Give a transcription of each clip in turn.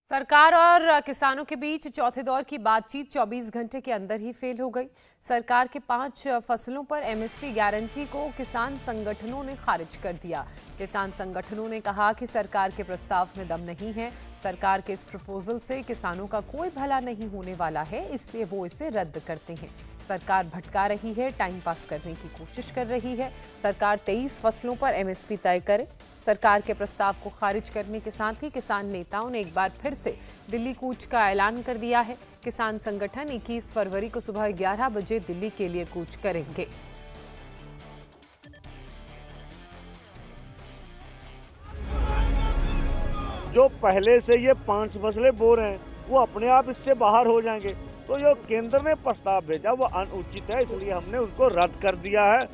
सरकार और किसानों के बीच चौथे दौर की बातचीत 24 घंटे के अंदर ही फेल हो गई। सरकार के 5 फसलों पर एमएसपी गारंटी को किसान संगठनों ने खारिज कर दिया। किसान संगठनों ने कहा कि सरकार के प्रस्ताव में दम नहीं है। सरकार के इस प्रपोजल से किसानों का कोई भला नहीं होने वाला है, इसलिए वो इसे रद्द करते हैं। सरकार भटका रही है, टाइम पास करने की कोशिश कर रही है। सरकार 23 फसलों पर एमएसपी तय करे। सरकार के प्रस्ताव को खारिज करने के साथ ही किसान नेताओं ने एक बार फिर से दिल्ली कूच का ऐलान कर दिया है। किसान संगठन 21 फरवरी को सुबह 11 बजे दिल्ली के लिए कूच करेंगे। जो पहले से ये 5 फसलें बो रहे हैं वो अपने आप इससे बाहर हो जाएंगे। तो जो केंद्र ने प्रस्ताव भेजा वो अनुचित है, इसलिए हमने उसको रद्द कर दिया है।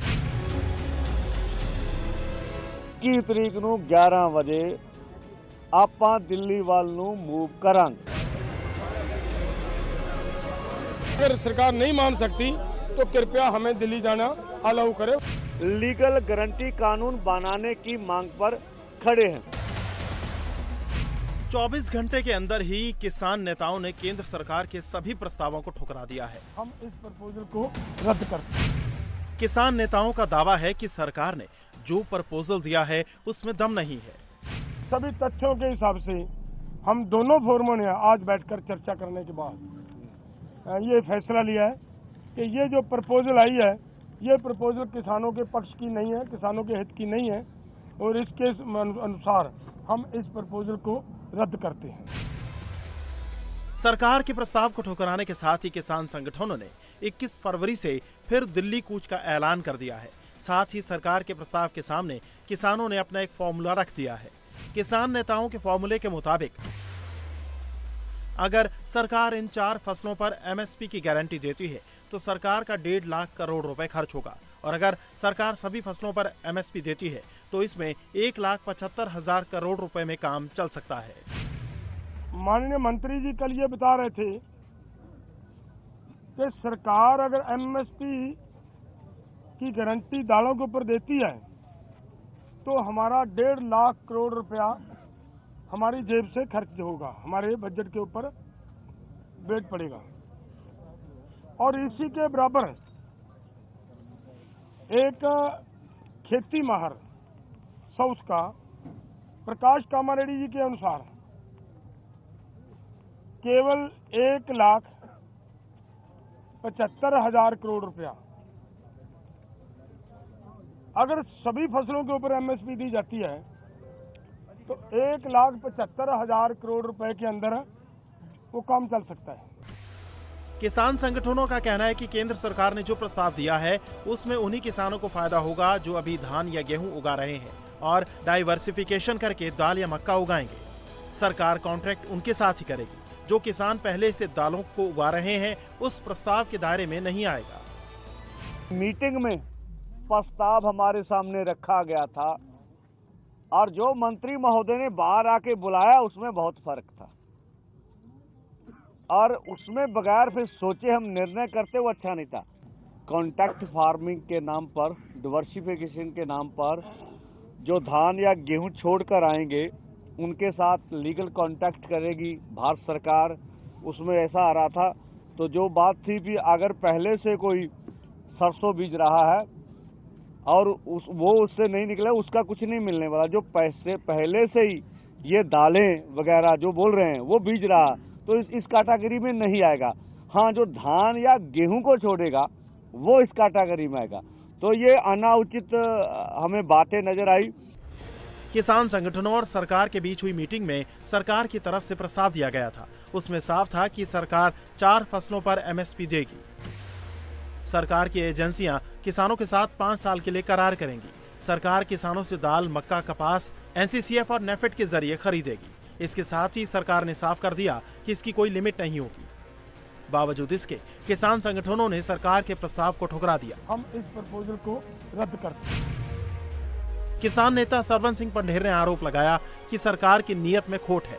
21 तरीक ਨੂੰ 11 ਵਜੇ ਆਪਾਂ ਦਿੱਲੀ ਵੱਲ ਨੂੰ मूव करांगे। अगर सरकार नहीं मान सकती तो कृपया हमें दिल्ली जाना अलाउ करे। लीगल गारंटी कानून बनाने की मांग पर खड़े हैं। 24 घंटे के अंदर ही किसान नेताओं ने केंद्र सरकार के सभी प्रस्तावों को ठुकरा दिया है। हम इस प्रपोजल को रद्द करते हैं। किसान नेताओं का दावा है कि सरकार ने जो प्रपोजल दिया है उसमें दम नहीं है। सभी तथ्यों के हिसाब से हम दोनों फोरमों ने आज बैठकर चर्चा करने के बाद ये फैसला लिया है कि ये जो प्रपोजल आई है ये प्रपोजल किसानों के पक्ष की नहीं है, किसानों के हित की नहीं है और इसके अनुसार हम इस प्रपोजल को रद्द करते हैं। सरकार के प्रस्ताव को ठुकराने के साथ ही किसान संगठनों ने 21 फरवरी से फिर दिल्ली कूच का ऐलान कर दिया है। साथ ही सरकार के प्रस्ताव के सामने किसानों ने अपना एक फॉर्मूला रख दिया है। किसान नेताओं के फॉर्मूले के मुताबिक अगर सरकार इन 4 फसलों पर एमएसपी की गारंटी देती है तो सरकार का 1.5 लाख करोड़ रुपए खर्च होगा और अगर सरकार सभी फसलों पर एमएसपी देती है तो इसमें 1,75,000 करोड़ रुपए में काम चल सकता है। माननीय मंत्री जी कल ये बता रहे थे कि सरकार अगर एमएसपी की गारंटी दालों के ऊपर देती है तो हमारा 1.5 लाख करोड़ रुपया हमारी जेब से खर्च होगा, हमारे बजट के ऊपर वेट पड़ेगा। और इसी के बराबर एक खेती माहर साउथ का प्रकाश कामारेड्डी जी के अनुसार केवल 1,75,000 करोड़ रुपया अगर सभी फसलों के ऊपर एमएसपी दी जाती है तो 1,75,000 करोड़ रुपए के अंदर वो काम चल सकता है। किसान संगठनों का कहना है कि केंद्र सरकार ने जो प्रस्ताव दिया है उसमें उन्हीं किसानों को फायदा होगा जो अभी धान या गेहूं उगा रहे हैं और डाइवर्सिफिकेशन करके दाल या मक्का उगाएंगे। सरकार कॉन्ट्रैक्ट उनके साथ ही करेगी। जो किसान पहले से दालों को उगा रहे हैं उस प्रस्ताव के दायरे में नहीं आएगा। मीटिंग में प्रस्ताव हमारे सामने रखा गया था और जो मंत्री महोदय ने बाहर आके बुलाया उसमें बहुत फर्क था और उसमें बगैर फिर सोचे हम निर्णय करते वो अच्छा नहीं था। कॉन्ट्रैक्ट फार्मिंग के नाम पर, डाइवर्सिफिकेशन के नाम पर जो धान या गेहूं छोड़कर आएंगे उनके साथ लीगल कॉन्ट्रैक्ट करेगी भारत सरकार, उसमें ऐसा आ रहा था। तो जो बात थी कि अगर पहले से कोई सरसों बीज रहा है और वो उससे नहीं निकला उसका कुछ नहीं मिलने वाला। जो पैसे पहले से ही ये दालें वगैरह जो बोल रहे हैं वो बीज रहा तो इस कैटेगरी में नहीं आएगा। हाँ, जो धान या गेहूं को छोड़ेगा वो इस कैटेगरी में आएगा। तो ये अनाउचित हमें बातें नजर आई। किसान संगठनों और सरकार के बीच हुई मीटिंग में सरकार की तरफ से प्रस्ताव दिया गया था। उसमें साफ था कि सरकार 4 फसलों पर एमएसपी देगी। सरकार की एजेंसियां किसानों के साथ 5 साल के लिए करार करेंगी। सरकार किसानों से दाल, मक्का, कपास एनसीसीएफ और नेफेड के जरिए खरीदेगी। इसके साथ ही सरकार ने साफ कर दिया कि इसकी कोई लिमिट नहीं होगी। बावजूद इसके किसान संगठनों ने सरकार के प्रस्ताव को ठुकरा दिया। हम इस प्रपोजल को रद्द करते हैं। किसान नेता सरवन सिंह पंढेर ने आरोप लगाया कि सरकार की नीयत में खोट है।